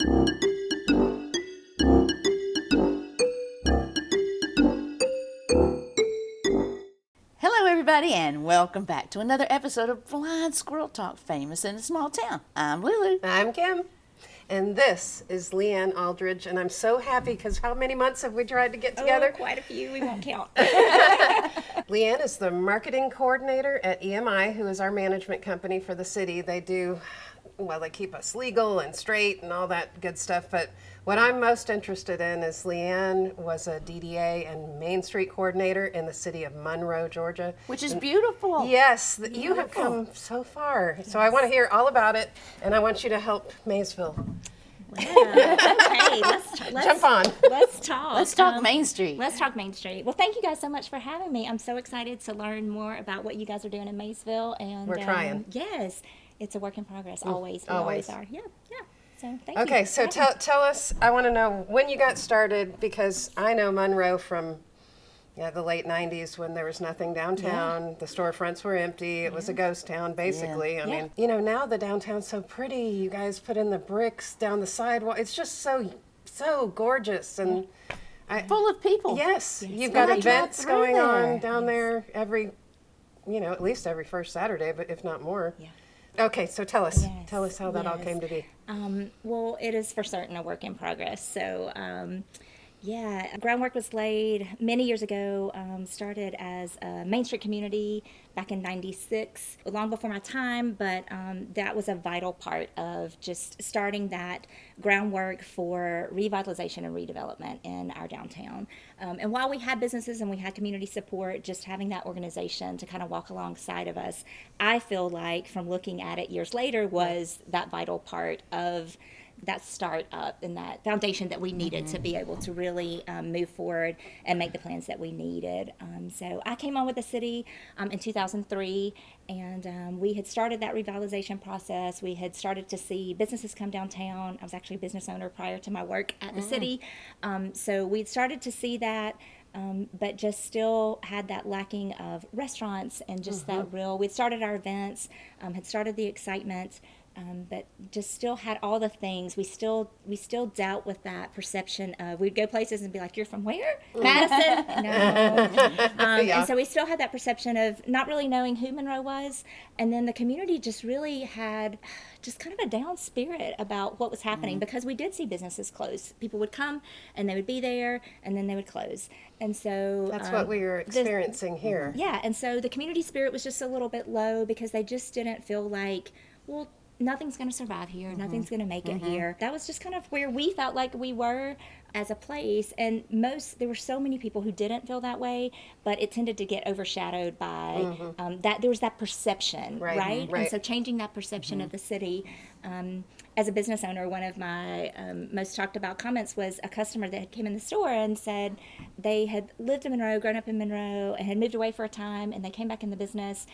Hello, everybody, and welcome back to another episode of Blind Squirrel Talk, famous in a small town. I'm Lulu. I'm Kim, and this is Leigh Ann Aldridge, and I'm so happy because how many months have we tried to get together? Oh, quite a few. We won't count. Leigh Ann is the marketing coordinator at EMI, who is our management company for the city. They keep us legal and straight and all that good stuff, but what I'm most interested in is Leigh Ann was a DDA and Main Street coordinator in the city of Monroe, Georgia. Which is beautiful. Yes, you have come so far. Yes. So I want to hear all about it, and I want you to help Maysville. Wow. Okay, let's jump on. Let's talk. Let's talk Main Street. Let's talk Main Street. Well, thank you guys so much for having me. I'm so excited to learn more about what you guys are doing in Maysville. And we're trying. Yes, it's a work in progress. Always. We always are. Yeah. So thank you. Okay, so tell us, I want to know when you got started, because I know Monroe from the late 90s when there was nothing downtown. Yeah. The storefronts were empty. It was a ghost town, basically. Yeah. I mean, now the downtown's so pretty. You guys put in the bricks down the sidewalk. It's just so gorgeous. And full of people. Yes. You've got events going on down there every, at least every first Saturday, but if not more. Yeah. Okay, so tell us how that all came to be. Well, it is for certain a work in progress. So, groundwork was laid many years ago, started as a Main Street community back in '96, long before my time, but that was a vital part of just starting that groundwork for revitalization and redevelopment in our downtown. And while we had businesses and we had community support, just having that organization to kind of walk alongside of us, I feel like from looking at it years later was that vital part of that start up and that foundation that we needed to be able to really move forward and make the plans that we needed. So I came on with the city in 2003, and we had started that revitalization process. We had started to see businesses come downtown. I was actually a business owner prior to my work at the city. So we'd started to see that. But just still had that lacking of restaurants and just that we'd started our events, had started the excitement, but just still had all the things. We still dealt with that perception of, we'd go places and be like, "You're from where?" Madison? No. And so we still had that perception of not really knowing who Monroe was. And then the community just really had just kind of a down spirit about what was happening because we did see businesses close. People would come and they would be there and then they would close. And so that's what we were experiencing here. Yeah, and so the community spirit was just a little bit low because they just didn't feel like, well, nothing's going to survive here. Nothing's going to make it here. That was just kind of where we felt like we were as a place. And there were so many people who didn't feel that way, but it tended to get overshadowed by that. There was that perception, right? And so changing that perception of the city. As a business owner, one of my most talked about comments was a customer that came in the store and said they had lived in Monroe, grown up in Monroe, and had moved away for a time, and they came back in the business.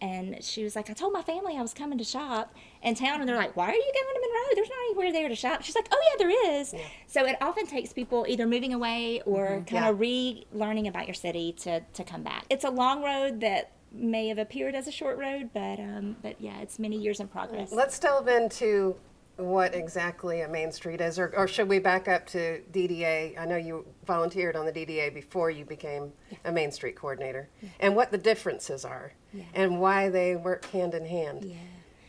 And she was like, "I told my family I was coming to shop in town," and they're like, "Why are you going to Monroe? There's not anywhere there to shop." She's like, "Oh yeah, there is." Yeah. So it often takes people either moving away or kind of relearning about your city to come back. It's a long road that may have appeared as a short road, but yeah, it's many years in progress. Let's delve into what exactly a Main Street is, or should we back up to DDA? I know you volunteered on the DDA before you became a Main Street coordinator, and what the differences are, and why they work hand in hand. Yeah.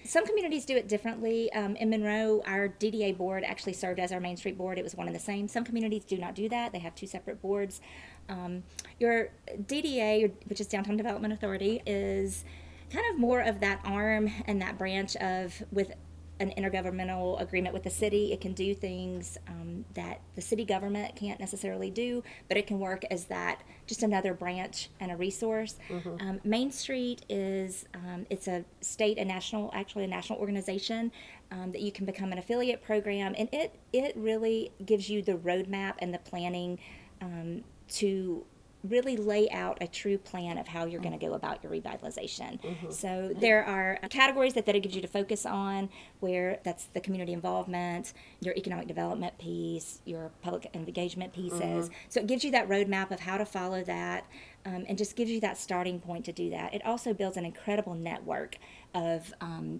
Some communities do it differently. In Monroe, our DDA board actually served as our Main Street board. It was one and the same. Some communities do not do that. They have two separate boards. Your DDA, which is Downtown Development Authority, is kind of more of that arm and that branch of with an intergovernmental agreement with the city. It can do things that the city government can't necessarily do, but it can work as that just another branch and a resource. Main Street is it's a state and national, actually a national organization that you can become an affiliate program, and it really gives you the roadmap and the planning to really lay out a true plan of how you're going to go about your revitalization. So there are categories that it gives you to focus on, where that's the community involvement, your economic development piece, your public engagement pieces. So it gives you that roadmap of how to follow that. and just gives you that starting point to do that. It also builds an incredible network of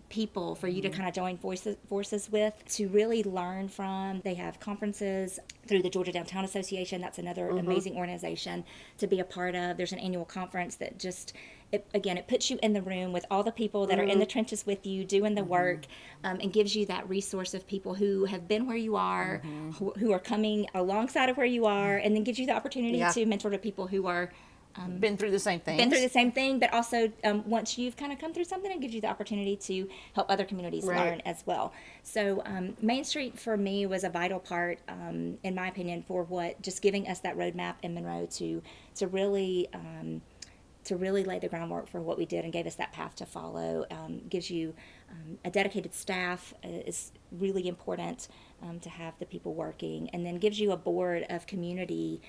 people for you to kind of join forces with, to really learn from. They have conferences through the Georgia Downtown Association. That's another amazing organization to be a part of. There's an annual conference that just, it puts you in the room with all the people that are in the trenches with you doing the work, and gives you that resource of people who have been where you are, who are coming alongside of where you are, and then gives you the opportunity to mentor to people who are been through the same thing. But also once you've kind of come through something, it gives you the opportunity to help other communities learn as well. So Main Street for me was a vital part, in my opinion, for just giving us that roadmap in Monroe to really lay the groundwork for what we did, and gave us that path to follow. Gives you a dedicated staff is really important to have the people working, and then gives you a board of community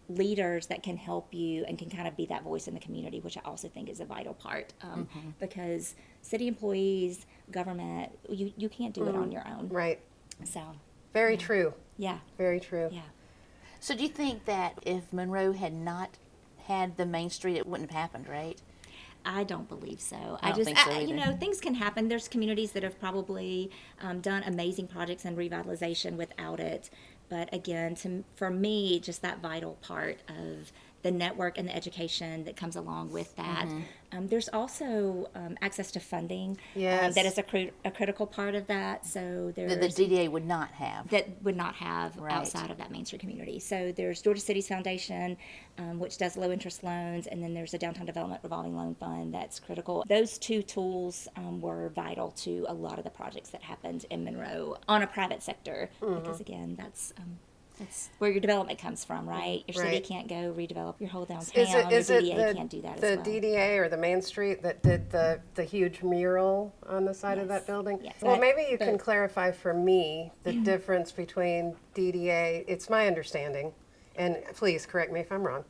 leaders that can help you and can kind of be that voice in the community, which I also think is a vital part, because city employees, government, you can't do it on your own. Right. So. Very true. Yeah. Very true. Yeah. So do you think that if Monroe had not had the Main Street, it wouldn't have happened, right? I don't believe so. I don't think so either. Things can happen. There's communities that have probably done amazing projects and revitalization without it. But again, for me, just that vital part of the network and the education that comes along with that. There's also access to funding that is a critical part of that. So there's the DDA would not have. That would not have outside of that Main Street community. So there's Georgia Cities Foundation, which does low interest loans, and then there's a Downtown Development Revolving Loan Fund that's critical. Those two tools were vital to a lot of the projects that happened in Monroe on a private sector, because again, that's where your development comes from, right? Your city can't go redevelop your whole downtown. Is your it DDA can't do that as well. The DDA or the Main Street that did the huge mural on the side of that building? Yes. Well, maybe you can clarify for me the difference between DDA. It's my understanding, and please correct me if I'm wrong.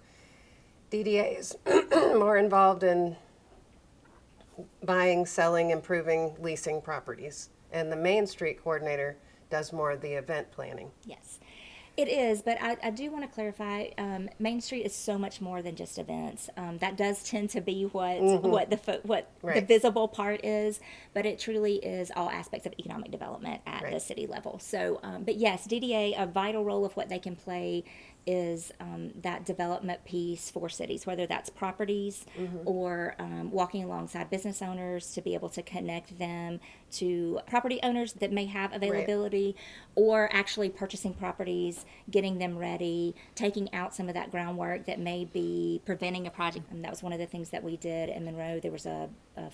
DDA is more involved in buying, selling, improving, leasing properties, and the Main Street coordinator does more of the event planning. Yes. It is, but I do want to clarify. Main Street is so much more than just events. That does tend to be what the visible part is, but it truly is all aspects of economic development at the city level. So, but yes, DDA, a vital role of what they can play is that development piece for cities, whether that's properties or walking alongside business owners to be able to connect them to property owners that may have availability, or actually purchasing properties, getting them ready, taking out some of that groundwork that may be preventing a project. And that was one of the things that we did in Monroe. There was a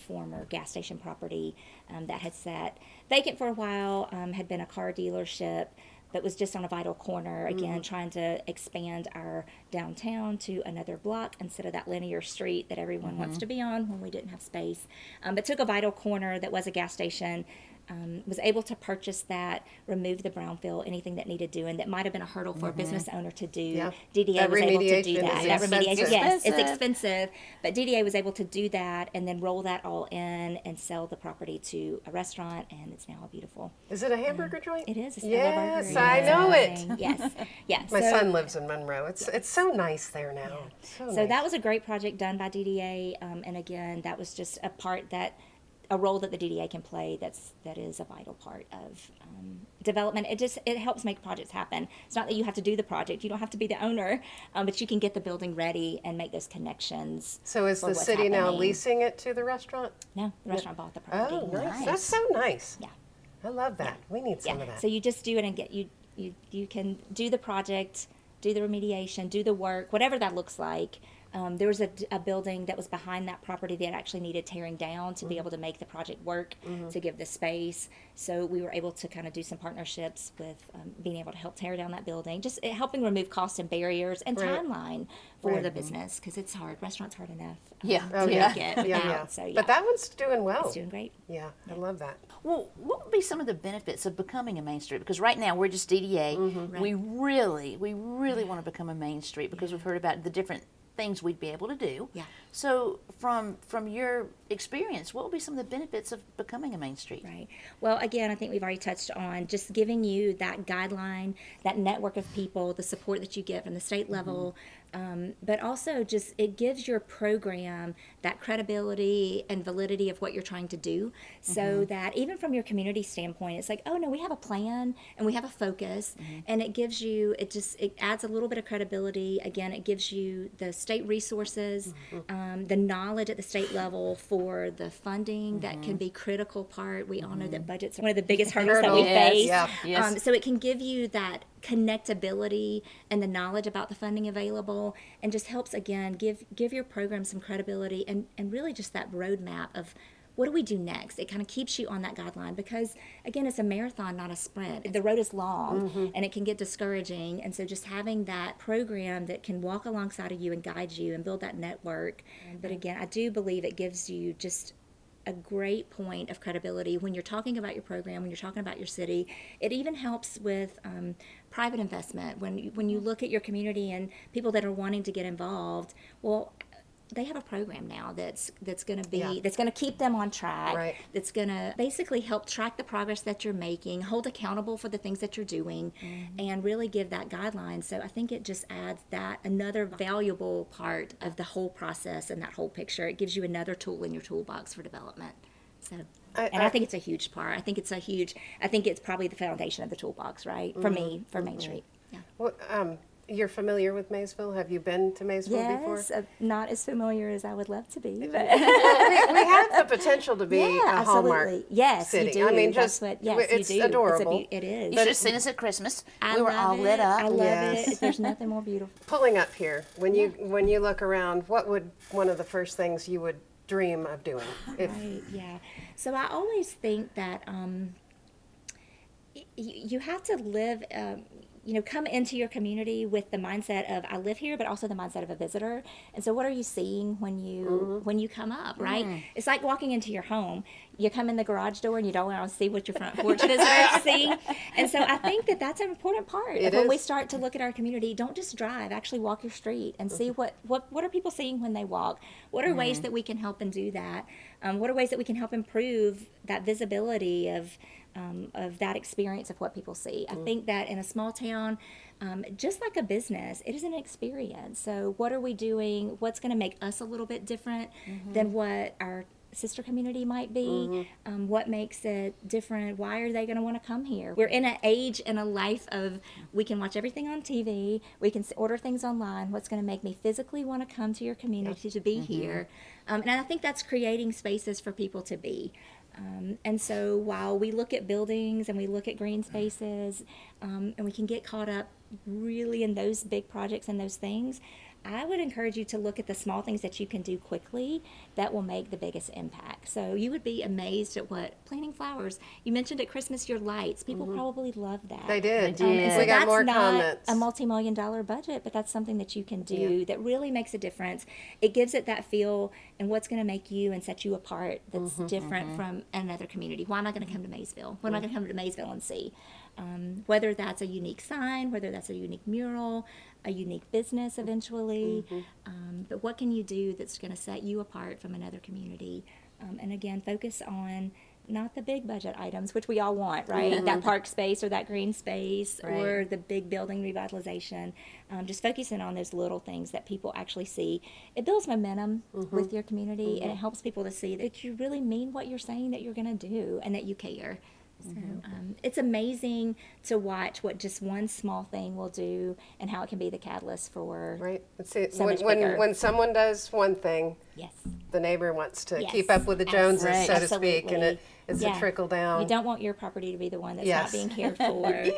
former gas station property that had sat vacant for a while, had been a car dealership, but was just on a vital corner, again, trying to expand our downtown to another block instead of that linear street that everyone wants to be on when we didn't have space. But took a vital corner that was a gas station, was able to purchase that, remove the brownfield, anything that needed doing that might have been a hurdle for a business owner to do. Yeah. DDA That was able to do remediation that. is That remediation, expensive. yes, it's expensive, but DDA was able to do that and then roll that all in and sell the property to a restaurant, and it's now a beautiful. Is it a hamburger joint? It is. It's Yes, hamburger, I know it. Yes, yeah. My so- son lives in Monroe. It's so nice there now. So So nice. that was a great project done by DDA, and again, that was just a role that the DDA can play. That is a vital part of development. It helps make projects happen. It's not that you have to do the project. You don't have to be the owner, but you can get the building ready and make those connections. So is for the what's you now happening. leasing it to the restaurant? No, the restaurant bought the property. Oh, nice. Nice. That's so nice. Yeah. I love that. We need some of that. So you just do it and you can do the project, do the remediation, do the work, whatever that looks like. There was a building that was behind that property that actually needed tearing down to be able to make the project work, to give the space. So we were able to kind of do some partnerships with being able to help tear down that building, just helping remove costs and barriers and timeline for the business, because it's hard. Restaurants hard enough. Yeah. Oh, to yeah. make it Yeah, out. yeah. So, yeah. But that one's doing well. It's doing great. Yeah, I love that. Well, what would be some of the benefits of becoming a Main Street? Because right now we're just DDA. We really want to become a Main Street because we've heard about the different things we'd be able to do. Yeah. So from your experience, what would be some of the benefits of becoming a Main Street? Right. Well, again, I think we've already touched on just giving you that guideline, that network of people, the support that you get from the state level, but also just it gives your program that credibility and validity of what you're trying to do, so that even from your community standpoint, it's like, oh no, we have a plan and we have a focus, and it gives you, it adds a little bit of credibility. Again, it gives you the state resources, the knowledge at the state level for the funding that can be critical part. We all know that budgets are one of the biggest hurdles that we face. Yeah. Yes. So it can give you that connectability and the knowledge about the funding available, and just helps, again, give your program some credibility and really just that roadmap of what do we do next. It kind of keeps you on that guideline, because again, it's a marathon, not a sprint. The road is long and it can get discouraging, and so just having that program that can walk alongside of you and guide you and build that network. But again, I do believe it gives you just a great point of credibility when you're talking about your program, when you're talking about your city. It even helps with private investment. When you look at your community and people that are wanting to get involved, well, they have a program now that's going to be that's going to keep them on track. Right. That's going to basically help track the progress that you're making, hold accountable for the things that you're doing, and really give that guideline. So I think it just adds that another valuable part of the whole process and that whole picture. It gives you another tool in your toolbox for development. So. I think it's a huge part. I think it's probably the foundation of the toolbox, right? For me, for Main Street. Yeah. Well, you're familiar with Maysville? Have you been to Maysville before? Yes, not as familiar as I would love to be, but we have the potential to be a Hallmark yes, city. you do. I mean, That's just it's you do. Adorable. It is. You should have seen us at Christmas. I We were love all lit up. I love Yes. it. There's nothing more beautiful. Pulling up here, when you look around, what would one of the first things you would dream of doing? Right, yeah. So I always think that you have to live, come into your community with the mindset of I live here, but also the mindset of a visitor. And so what are you seeing when you come up, right? It's like walking into your home. You come in the garage door and you don't want to see what your front porch visitors see. And so I think that that's an important part of when we start to look at our community. Don't just drive, actually walk your street and see what are people seeing when they walk. What are ways that we can help and do that? What are ways that we can help improve that visibility of that experience of what people see? I think that in a small town, just like a business, it is an experience. So what are we doing? What's going to make us a little bit different than what our sister community might be? What makes it different? Why are they going to want to come here? We're in an age and a life of we can watch everything on TV, we can order things online. What's going to make me physically want to come to your community to be here? And I think that's creating spaces for people to be. And so while we look at buildings and we look at green spaces, and we can get caught up really in those big projects and those things, I would encourage you to look at the small things that you can do quickly that will make the biggest impact. So you would be amazed at what planting flowers. You mentioned at Christmas your lights. People probably love that. They did. And so We got that's more not comments. a multi-million-dollar budget, but that's something that you can do that really makes a difference. It gives it that feel and what's going to make you and set you apart that's different from another community. Why am I going to come to Maysville? What am I going to come to Maysville and see? Whether that's a unique sign, whether that's a unique mural, a unique business eventually, but what can you do that's going to set you apart from another community? And again, focus on not the big budget items, which we all want, right? That park space or that green space or the big building revitalization. Just focusing on those little things that people actually see. It builds momentum with your community, and it helps people to see that you really mean what you're saying that you're going to do and that you care. So it's amazing to watch what just one small thing will do and how it can be the catalyst for Right. Let's see. so much bigger. When someone does one thing, Yes. the neighbor wants to Yes. keep up with the Joneses, Right. so to speak, and it's Yeah. a trickle down. You don't want your property to be the one that's Yes. not being cared for.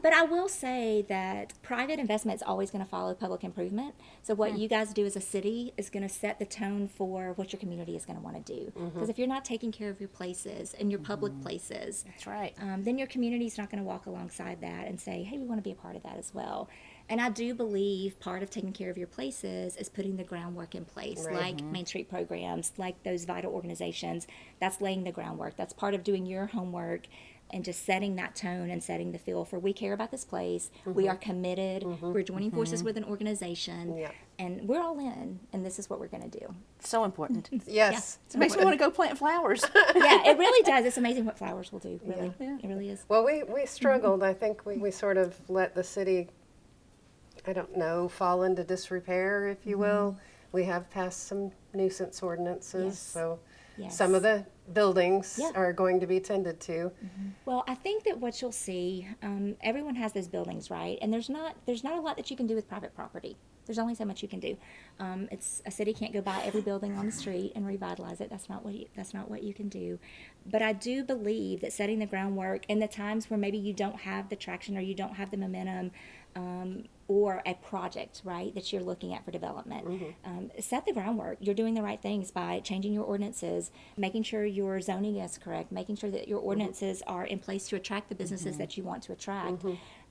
But I will say that private investment is always going to follow public improvement. So what you guys do as a city is going to set the tone for what your community is going to want to do. Because if you're not taking care of your places and your public places, That's right. then your community's not going to walk alongside that and say, hey, we want to be a part of that as well. And I do believe part of taking care of your places is putting the groundwork in place, like Main Street programs, like those vital organizations. That's laying the groundwork. That's part of doing your homework and just setting that tone and setting the feel for we care about this place. We are committed. We're joining forces with an organization. Yeah. And we're all in, and this is what we're going to do. So important. Yes. It makes me want to go plant flowers. Yeah, it really does. It's amazing what flowers will do, really. Yeah. It really is. Well, we struggled. I think we sort of let the city I don't know, fall into disrepair, if you will. We have passed some nuisance ordinances, Yes. so Yes. some of the buildings Yeah. are going to be tended to. Well, I think that what you'll see, everyone has those buildings, right? And there's not a lot that you can do with private property. There's only so much you can do. It's a city can't go buy every building on the street and revitalize it. That's not what you can do. But I do believe that setting the groundwork in the times where maybe you don't have the traction or you don't have the momentum, or a project, right, that you're looking at for development. Set the groundwork. You're doing the right things by changing your ordinances, making sure your zoning is correct, making sure that your ordinances are in place to attract the businesses that you want to attract.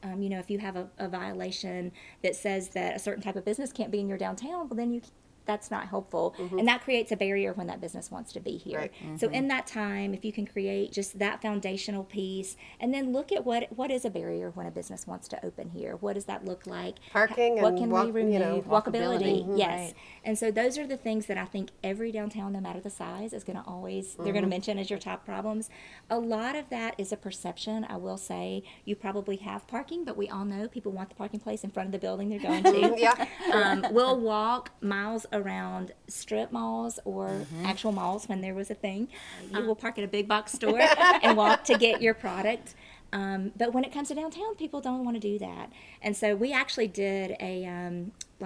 If you have a violation that says that a certain type of business can't be in your downtown, well, then that's not helpful. And that creates a barrier when that business wants to be here. Right. So in that time, if you can create just that foundational piece and then look at what is a barrier when a business wants to open here? What does that look like? Parking What and can walk- we remove? Walkability, walkability. yes. Right. And so those are the things that I think every downtown, no matter the size, is going to always, they're going to mention as your top problems. A lot of that is a perception. I will say you probably have parking, but we all know people want the parking place in front of the building they're going to. Yeah. We'll walk miles around strip malls or actual malls when there was a thing. You will park at a big box store and walk to get your product. But when it comes to downtown, people don't want to do that. And so we actually did a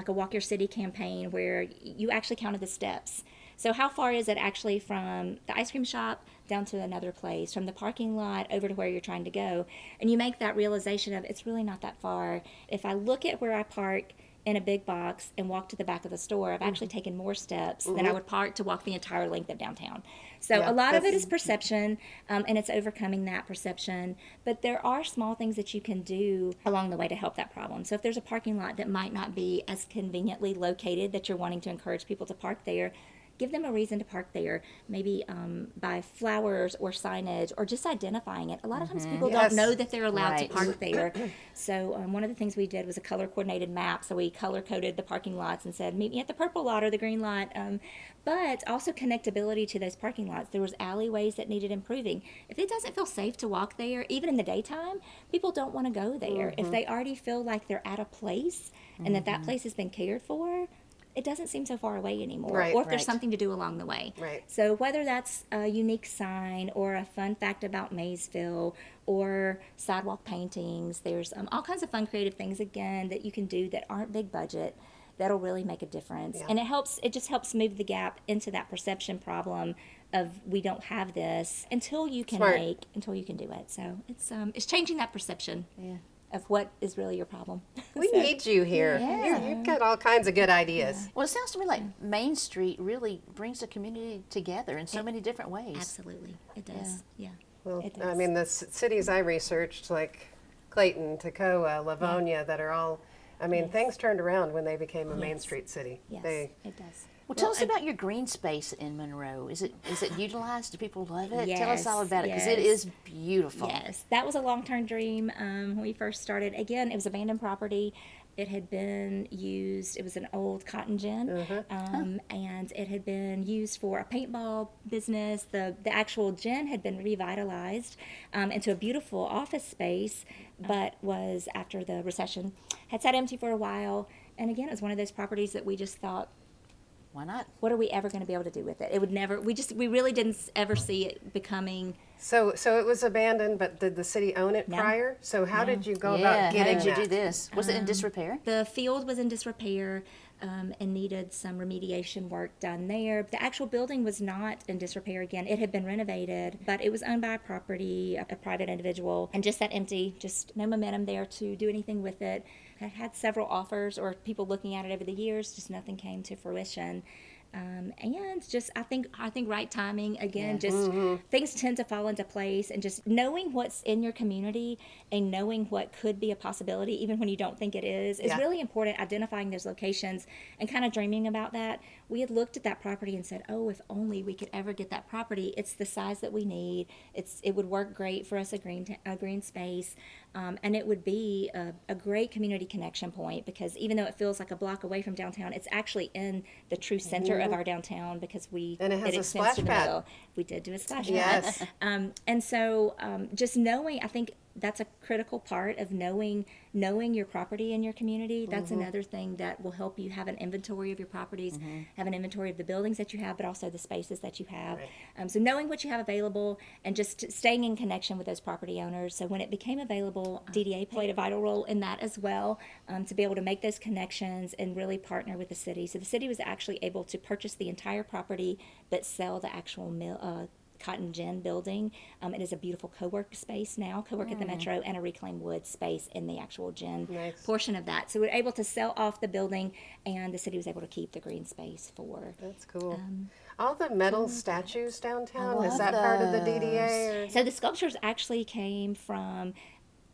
Walk Your City campaign where you actually counted the steps. So how far is it actually from the ice cream shop down to another place, from the parking lot over to where you're trying to go? And you make that realization of it's really not that far. If I look at where I park in a big box and walk to the back of the store, I've actually taken more steps than I would park to walk the entire length of downtown. So Yeah, a lot of it that's- is perception, and it's overcoming that perception. But there are small things that you can do along the way to help that problem. So if there's a parking lot that might not be as conveniently located that you're wanting to encourage people to park there, give them a reason to park there. Maybe buy flowers or signage or just identifying it. A lot of times people Yes. don't know that they're allowed Right. to park there. So one of the things we did was a color coordinated map. So we color coded the parking lots and said, meet me at the purple lot or the green lot. But also connectability to those parking lots. There was alleyways that needed improving. If it doesn't feel safe to walk there, even in the daytime, people don't want to go there. If they already feel like they're at a place and that place has been cared for, it doesn't seem so far away anymore. Right. Or if there's Right. something to do along the way. Right. So whether that's a unique sign or a fun fact about Maysville or sidewalk paintings, there's all kinds of fun creative things, again, that you can do that aren't big budget that'll really make a difference. Yeah. And it just helps move the gap into that perception problem of we don't have this until you can Smart. do it. So it's changing that perception Yeah. of what is really your problem. We need you here. Yeah. You've got all kinds of good ideas. Well, it sounds to me like Main Street really brings the community together in so many different ways. Absolutely. It does. Yeah. Well, It I does. mean, the cities I researched, like Clayton, Toccoa, Livonia, that are all, I mean, things turned around when they became a Main Yes. Street city. Yes, They, it does. Well, tell us about your green space in Monroe. Is it utilized? Do people love it? Tell us Yes, all about it because it yes. is beautiful. Yes, that was a long-term dream when we first started. Again, it was abandoned property. It had been used, it was an old cotton gin, and it had been used for a paintball business. The actual gin had been revitalized into a beautiful office space, but was, after the recession, had sat empty for a while. And again, it was one of those properties that we just thought, Why not? what are we ever going to be able to do with it? It would never, we really didn't ever see it becoming. so it was abandoned, but did the city own it No. prior? So how did you go Yeah, about how getting did you that? do this? Was it in disrepair? The field was in disrepair and needed some remediation work done there. The actual building was not in disrepair again. It had been renovated, but it was owned by a private individual, and just sat empty, just no momentum there to do anything with it. I had several offers or people looking at it over the years, just nothing came to fruition. And just I think right timing again. Yeah. Just things tend to fall into place, and just knowing what's in your community and knowing what could be a possibility, even when you don't think it is Yeah. really important. Identifying those locations and kind of dreaming about that. We had looked at that property and said, "Oh, if only we could ever get that property. It's the size that we need. It would work great for us, a green space, and it would be a great community connection point, because even though it feels like a block away from downtown, it's actually in the true center of our downtown, because And it has a extends splash to the pad. middle. We did do a splash Yes. pad. And so just knowing, I think that's a critical part of knowing your property in your community. That's another thing that will help you have an inventory of your properties, have an inventory of the buildings that you have, but also the spaces that you have. Right. So knowing what you have available and just staying in connection with those property owners. So when it became available, DDA played a vital role in that as well, to be able to make those connections and really partner with the city. So the city was actually able to purchase the entire property, but sell the actual Cotton Gin building. It is a beautiful co-work space now, co-work at the Metro, and a reclaimed wood space in the actual gin portion of that. So we're able to sell off the building, and the city was able to keep the green space for. That's cool. All the metal statues downtown, is love that part of the those. DDA? Or? So the sculptures actually came from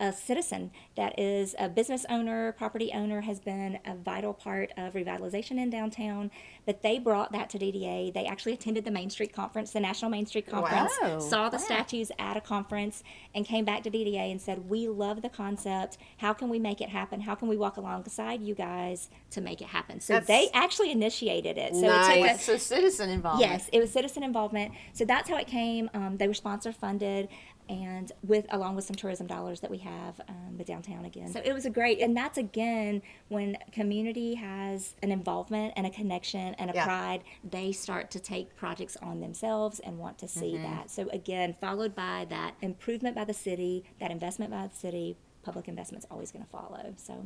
a citizen that is a business owner, property owner, has been a vital part of revitalization in downtown. But they brought that to DDA. They actually attended the Main Street Conference, the National Main Street Conference, Wow. saw the statues at a conference, and came back to DDA and said, we love the concept. How can we make it happen? How can we walk alongside you guys to make it happen? So they actually initiated it. So it took Nice. So citizen involvement. Yes, it was citizen involvement. So that's how it came. They were sponsor funded, and along with some tourism dollars that we have with downtown again. So it was and that's again when community has an involvement and a connection and a pride, they start to take projects on themselves and want to see that. So again, followed by that improvement by the city, that investment by the city, public investment's always going to follow. So.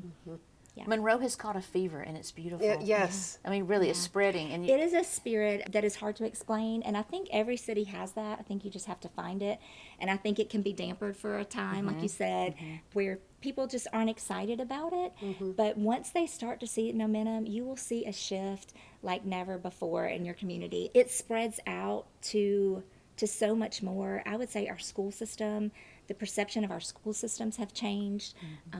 Yeah. Monroe has caught a fever, and it's beautiful. Yes. I mean, really, it's spreading. And It is a spirit that is hard to explain, and I think every city has that. I think you just have to find it, and I think it can be dampened for a time, like you said, where people just aren't excited about it. But once they start to see momentum, you will see a shift like never before in your community. It spreads out to so much more. I would say our school system, the perception of our school systems have changed.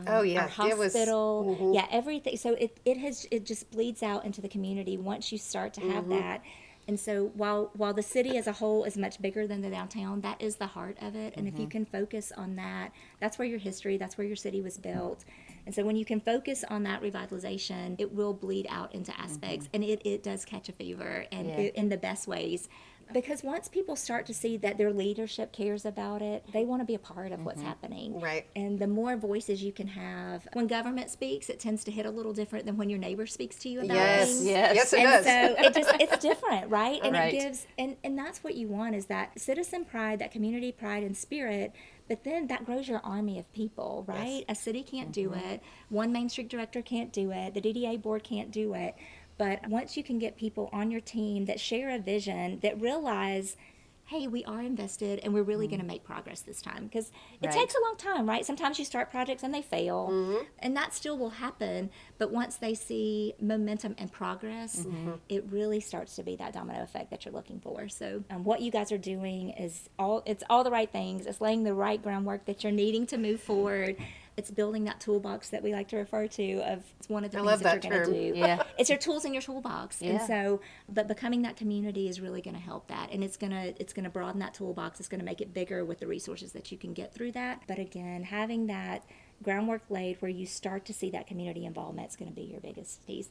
Our hospital, everything. So it just bleeds out into the community once you start to have that. And so while the city as a whole is much bigger than the downtown, that is the heart of it. And if you can focus on that, that's where your history, that's where your city was built. And so when you can focus on that revitalization, it will bleed out into aspects, and it does catch a fever, and in the best ways. Because once people start to see that their leadership cares about it, they want to be a part of what's happening. Right. And the more voices you can have, when government speaks, it tends to hit a little different than when your neighbor speaks to you about things. Yes, it And does. so it's different, right? And Right. it gives, and that's what you want, is that citizen pride, that community pride and spirit. But then that grows your army of people, right? A city can't do it. One Main Street director can't do it. The DDA board can't do it. But once you can get people on your team that share a vision, that realize, hey, we are invested and we're really going to make progress this time. Because it takes a long time, right? Sometimes you start projects and they fail, and that still will happen. But once they see momentum and progress, it really starts to be that domino effect that you're looking for. So what you guys are doing is all the right things. It's laying the right groundwork that you're needing to move forward. It's building that toolbox that we like to refer to of it's one of the things that you're going to do. Yeah. It's your tools in your toolbox. Yeah. And so, but becoming that community is really going to help that. And it's going to broaden that toolbox. It's going to make it bigger with the resources that you can get through that. But again, having that groundwork laid where you start to see that community involvement is going to be your biggest piece.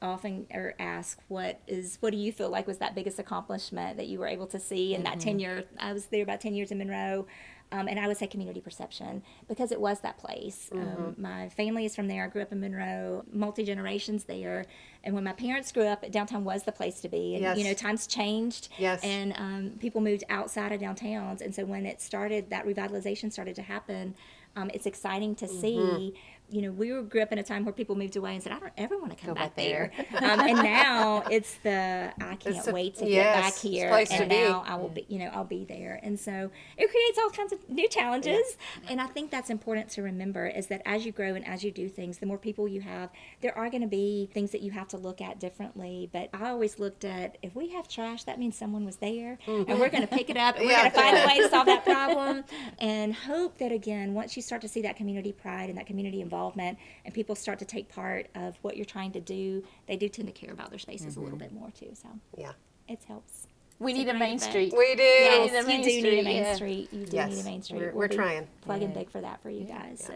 Often or ask what do you feel like was that biggest accomplishment that you were able to see in that tenure? I was there about 10 years in Monroe. And I would say community perception, because it was that place. My family is from there. I grew up in Monroe, multi-generations there. And when my parents grew up, downtown was the place to be. And, times changed. Yes. And people moved outside of downtowns. And so when that revitalization started to happen, it's exciting to see. We grew up in a time where people moved away and said, I don't ever want to come back there. And now it's I can't wait to get back here. And now I will be, I'll be there. And so it creates all kinds of new challenges. Yeah. And I think that's important to remember, is that as you grow and as you do things, the more people you have, there are going to be things that you have to look at differently. But I always looked at, if we have trash, that means someone was there. And we're going to pick it up and we're going to find a way to solve that problem. And hope that, again, once you start to see that community pride and that community involvement, and people start to take part of what you're trying to do, they do tend to care about their spaces a little bit more too. So it helps. We need a Main Street. We do. Yes, you do need a Main Street. You do Yes. need a Main Street. We're trying. Plugging big for that for you guys. So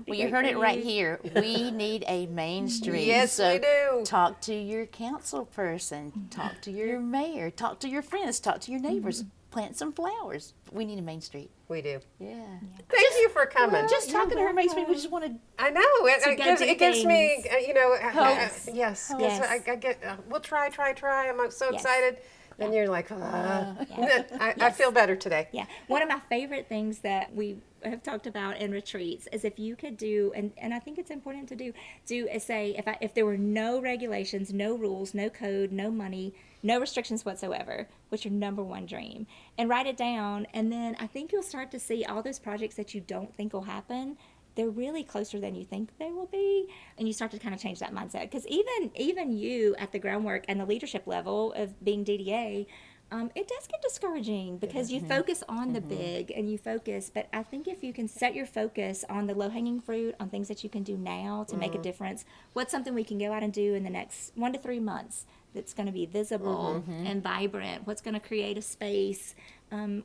Well, you heard it right here. We need a Main Street. Yes, so we do. Talk to your council person. Talk to your mayor. Talk to your friends. Talk to your neighbors. plant some flowers. We need a Main Street. We do. Yeah. Thank you for coming. Just talking to her makes me just want to. I know it gives me Hopes. yes. Yes. I get we'll try. I'm so excited. And you're like, I feel better today. Yeah. One of my favorite things that we have talked about in retreats is if you could do, and I think it's important to do is say, if there were no regulations, no rules, no code, no money, no restrictions whatsoever, what's your number one dream? And write it down. And then I think you'll start to see all those projects that you don't think will happen. They're really closer than you think they will be, and you start to kind of change that mindset. Because even you at the groundwork and the leadership level of being DDA, it does get discouraging because you focus on the big and you focus. But I think if you can set your focus on the low-hanging fruit, on things that you can do now to make a difference, what's something we can go out and do in the next 1 to 3 months that's going to be visible and vibrant, what's going to create a space,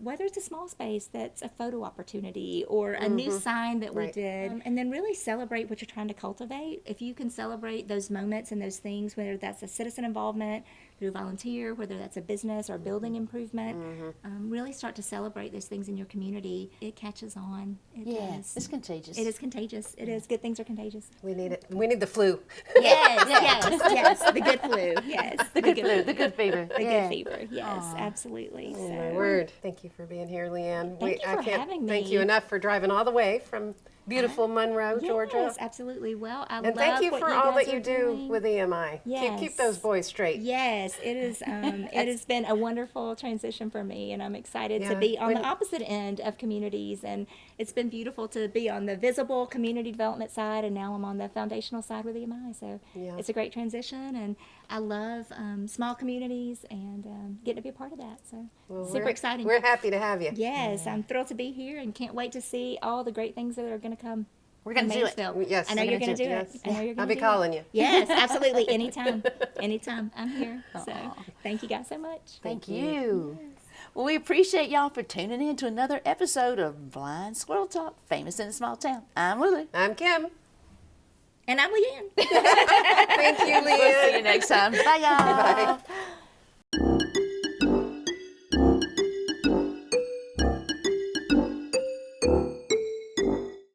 whether it's a small space that's a photo opportunity or a new sign that we did, and then really celebrate what you're trying to cultivate. If you can celebrate those moments and those things, whether that's a citizen involvement through volunteer, whether that's a business or building improvement, really start to celebrate those things in your community. It catches on. It does. It's contagious. It is contagious. It is. Good things are contagious. We need it. We need the flu. Yes. The good flu. Yes. The good flu, the good fever. The good fever. Yes, absolutely. Oh, So. my word. Thank you for being here, Leigh Ann. Thank you I for can't having thank me. you enough for driving all the way from beautiful Monroe, Georgia. Yes, absolutely. Well, I And love thank you what for you all guys that you are do doing. with EMI. Yes. Keep those boys straight. Yes, it is. It has been a wonderful transition for me, and I'm excited to be on the opposite end of communities. And it's been beautiful to be on the visible community development side, and now I'm on the foundational side with EMI. So it's a great transition, and I love small communities and getting to be a part of that. So super exciting. We're happy to have you. Yes, I'm thrilled to be here, and can't wait to see all the great things that are going to come. We're going to do it. Maysville. Yes. I know you're going to do Yes. it. I know you're I'll going be to calling you. Yes, absolutely. Anytime. I'm here. So thank you guys so much. Thank you. Well, we appreciate y'all for tuning in to another episode of Blind Squirrel Talk, famous in a small town. I'm Lulu. I'm Kim. And I'm Leigh Ann. Thank you, Leigh Ann. See you next time. Bye, y'all. Bye.